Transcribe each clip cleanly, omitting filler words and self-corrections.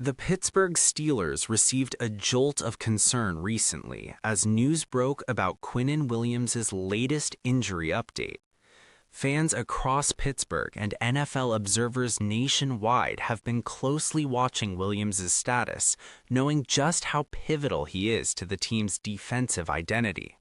The Pittsburgh Steelers received a jolt of concern recently as news broke about Quinnen Williams' latest injury update. Fans across Pittsburgh and NFL observers nationwide have been closely watching Williams' status, knowing just how pivotal he is to the team's defensive identity.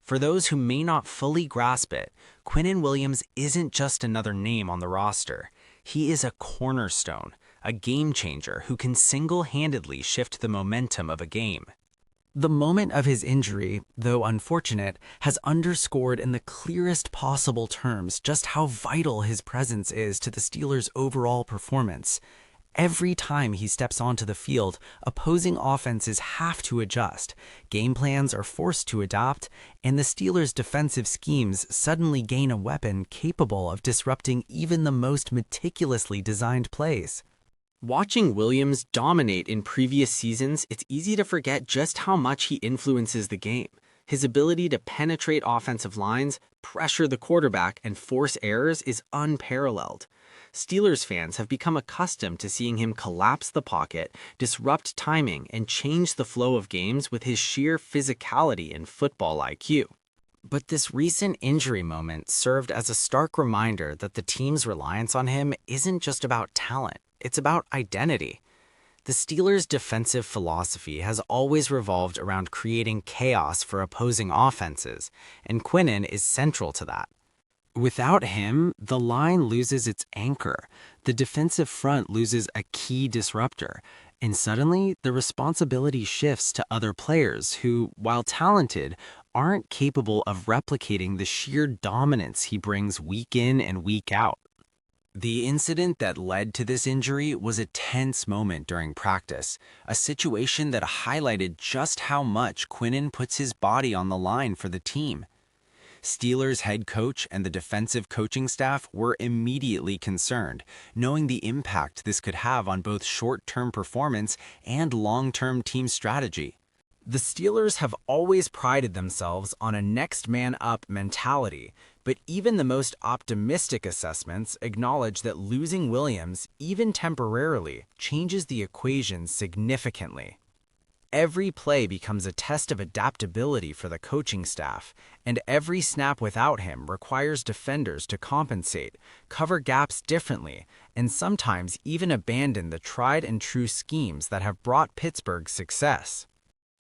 For those who may not fully grasp it, Quinnen Williams isn't just another name on the roster. He is a cornerstone, a game changer who can single-handedly shift the momentum of a game. The moment of his injury, though unfortunate, has underscored in the clearest possible terms just how vital his presence is to the Steelers' overall performance. Every time he steps onto the field, opposing offenses have to adjust, game plans are forced to adapt, and the Steelers' defensive schemes suddenly gain a weapon capable of disrupting even the most meticulously designed plays. Watching Williams dominate in previous seasons, it's easy to forget just how much he influences the game. His ability to penetrate offensive lines, pressure the quarterback, and force errors is unparalleled. Steelers fans have become accustomed to seeing him collapse the pocket, disrupt timing, and change the flow of games with his sheer physicality and football IQ. But this recent injury moment served as a stark reminder that the team's reliance on him isn't just about talent, it's about identity. The Steelers' defensive philosophy has always revolved around creating chaos for opposing offenses, and Quinnen is central to that. Without him, the line loses its anchor, the defensive front loses a key disruptor, and suddenly the responsibility shifts to other players who, while talented, aren't capable of replicating the sheer dominance he brings week in and week out. The incident that led to this injury was a tense moment during practice, a situation that highlighted just how much Quinnen puts his body on the line for the team. Steelers head coach and the defensive coaching staff were immediately concerned, knowing the impact this could have on both short-term performance and long-term team strategy. The Steelers have always prided themselves on a next-man-up mentality, but even the most optimistic assessments acknowledge that losing Williams, even temporarily, changes the equation significantly. Every play becomes a test of adaptability for the coaching staff, and every snap without him requires defenders to compensate, cover gaps differently, and sometimes even abandon the tried-and-true schemes that have brought Pittsburgh success.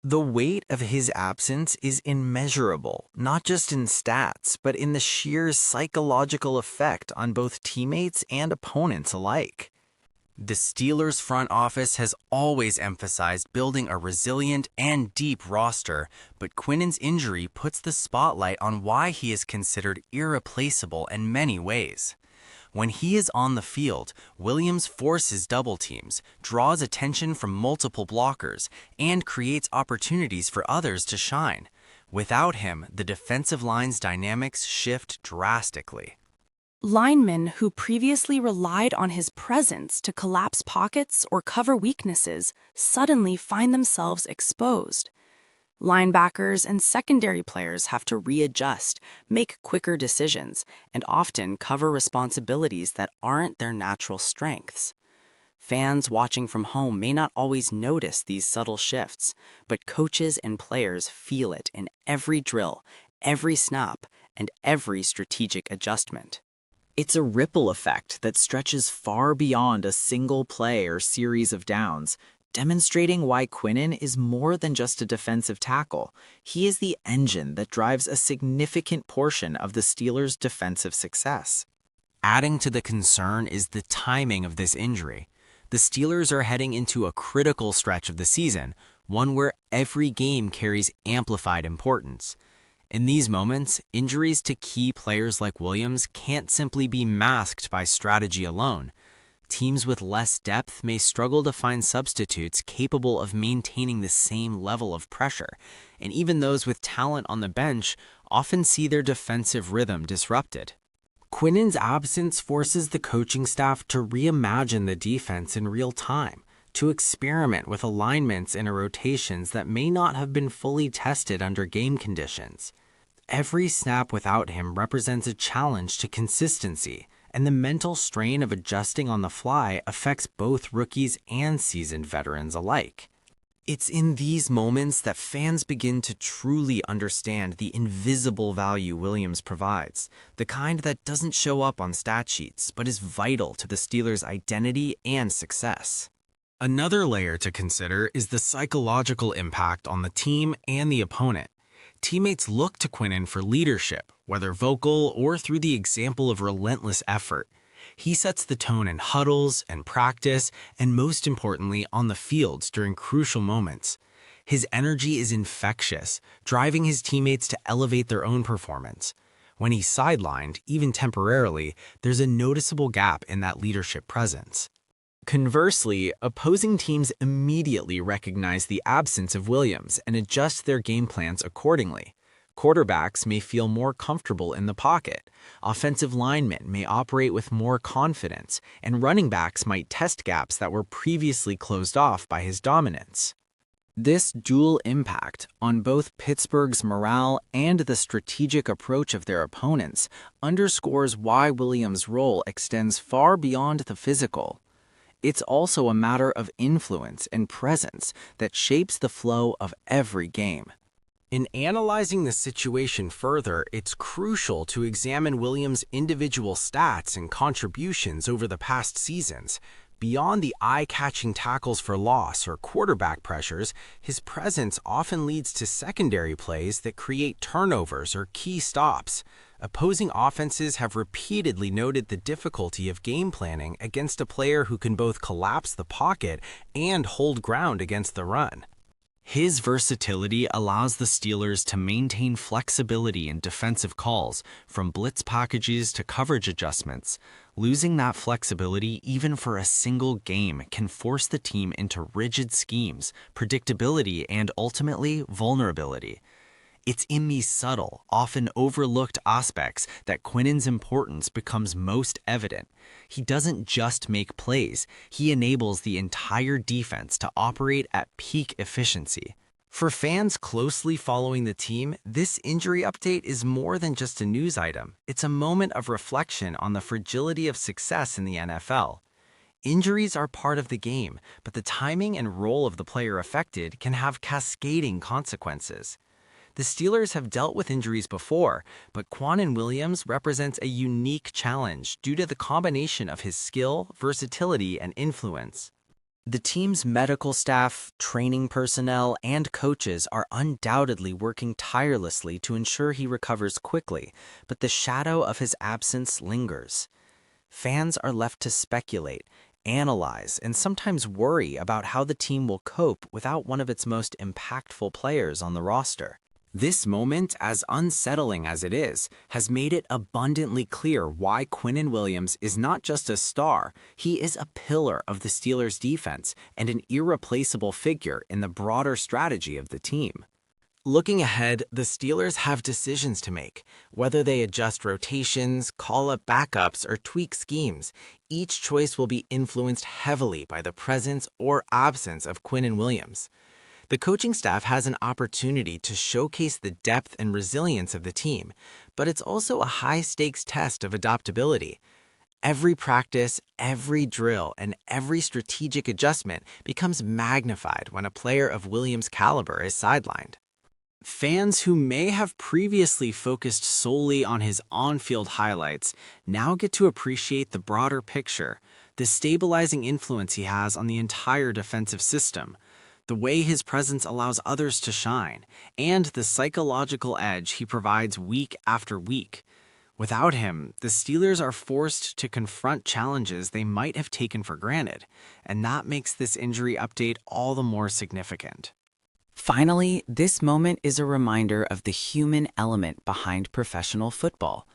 The weight of his absence is immeasurable, not just in stats, but in the sheer psychological effect on both teammates and opponents alike. The Steelers' front office has always emphasized building a resilient and deep roster, but Quinnen's injury puts the spotlight on why he is considered irreplaceable in many ways. When he is on the field, Williams forces double teams, draws attention from multiple blockers, and creates opportunities for others to shine. Without him, the defensive line's dynamics shift drastically. Linemen who previously relied on his presence to collapse pockets or cover weaknesses suddenly find themselves exposed. Linebackers and secondary players have to readjust, make quicker decisions, and often cover responsibilities that aren't their natural strengths. Fans watching from home may not always notice these subtle shifts, but coaches and players feel it in every drill, every snap, and every strategic adjustment. It's a ripple effect that stretches far beyond a single play or series of downs, demonstrating why Quinnen is more than just a defensive tackle. He is the engine that drives a significant portion of the Steelers' defensive success. Adding to the concern is the timing of this injury. The Steelers are heading into a critical stretch of the season, one where every game carries amplified importance. In these moments, injuries to key players like Williams can't simply be masked by strategy alone. Teams with less depth may struggle to find substitutes capable of maintaining the same level of pressure, and even those with talent on the bench often see their defensive rhythm disrupted. Quinnen's absence forces the coaching staff to reimagine the defense in real time, to experiment with alignments and rotations that may not have been fully tested under game conditions. Every snap without him represents a challenge to consistency, and the mental strain of adjusting on the fly affects both rookies and seasoned veterans alike. It's in these moments that fans begin to truly understand the invisible value Williams provides, the kind that doesn't show up on stat sheets but is vital to the Steelers' identity and success. Another layer to consider is the psychological impact on the team and the opponent. Teammates look to Quinnen for leadership, whether vocal or through the example of relentless effort. He sets the tone in huddles and practice, and most importantly, on the fields during crucial moments. His energy is infectious, driving his teammates to elevate their own performance. When he's sidelined, even temporarily, there's a noticeable gap in that leadership presence. Conversely, opposing teams immediately recognize the absence of Williams and adjust their game plans accordingly. Quarterbacks may feel more comfortable in the pocket, offensive linemen may operate with more confidence, and running backs might test gaps that were previously closed off by his dominance. This dual impact on both Pittsburgh's morale and the strategic approach of their opponents underscores why Williams' role extends far beyond the physical. It's also a matter of influence and presence that shapes the flow of every game. In analyzing the situation further, it's crucial to examine Williams' individual stats and contributions over the past seasons. Beyond the eye-catching tackles for loss or quarterback pressures, his presence often leads to secondary plays that create turnovers or key stops. Opposing offenses have repeatedly noted the difficulty of game planning against a player who can both collapse the pocket and hold ground against the run. His versatility allows the Steelers to maintain flexibility in defensive calls, from blitz packages to coverage adjustments. Losing that flexibility even for a single game can force the team into rigid schemes, predictability, and ultimately vulnerability. It's in these subtle, often overlooked aspects that Quinnen's importance becomes most evident. He doesn't just make plays, he enables the entire defense to operate at peak efficiency. For fans closely following the team, this injury update is more than just a news item. It's a moment of reflection on the fragility of success in the NFL. Injuries are part of the game, but the timing and role of the player affected can have cascading consequences. The Steelers have dealt with injuries before, but Quinnen Williams represents a unique challenge due to the combination of his skill, versatility, and influence. The team's medical staff, training personnel, and coaches are undoubtedly working tirelessly to ensure he recovers quickly, but the shadow of his absence lingers. Fans are left to speculate, analyze, and sometimes worry about how the team will cope without one of its most impactful players on the roster. This moment, as unsettling as it is, has made it abundantly clear why Quinnen Williams is not just a star, he is a pillar of the Steelers' defense and an irreplaceable figure in the broader strategy of the team. Looking ahead, the Steelers have decisions to make. Whether they adjust rotations, call up backups, or tweak schemes, each choice will be influenced heavily by the presence or absence of Quinnen Williams. The coaching staff has an opportunity to showcase the depth and resilience of the team, but it's also a high-stakes test of adaptability. Every practice, every drill, and every strategic adjustment becomes magnified when a player of Williams' caliber is sidelined. Fans who may have previously focused solely on his on-field highlights now get to appreciate the broader picture, the stabilizing influence he has on the entire defensive system, the way his presence allows others to shine, and the psychological edge he provides week after week. Without him, the Steelers are forced to confront challenges they might have taken for granted, and that makes this injury update all the more significant. Finally, this moment is a reminder of the human element behind professional football.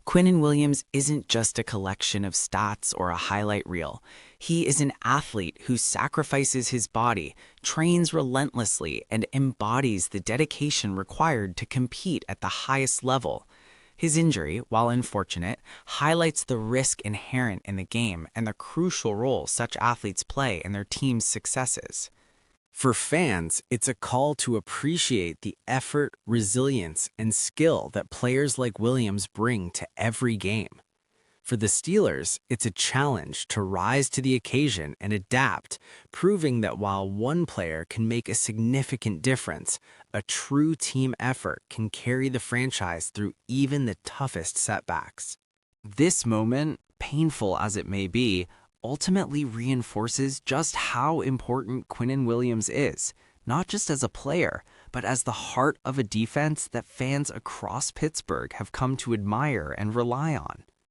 Quinnen Williams isn't just a collection of stats or a highlight reel. He is an athlete who sacrifices his body, trains relentlessly, and embodies the dedication required to compete at the highest level. His injury, while unfortunate, highlights the risk inherent in the game and the crucial role such athletes play in their team's successes. For fans, it's a call to appreciate the effort, resilience, and skill that players like Williams bring to every game. For the Steelers, it's a challenge to rise to the occasion and adapt, proving that while one player can make a significant difference, a true team effort can carry the franchise through even the toughest setbacks. This moment, painful as it may be, ultimately reinforces just how important Quinnen Williams is, not just as a player, but as the heart of a defense that fans across Pittsburgh have come to admire and rely on.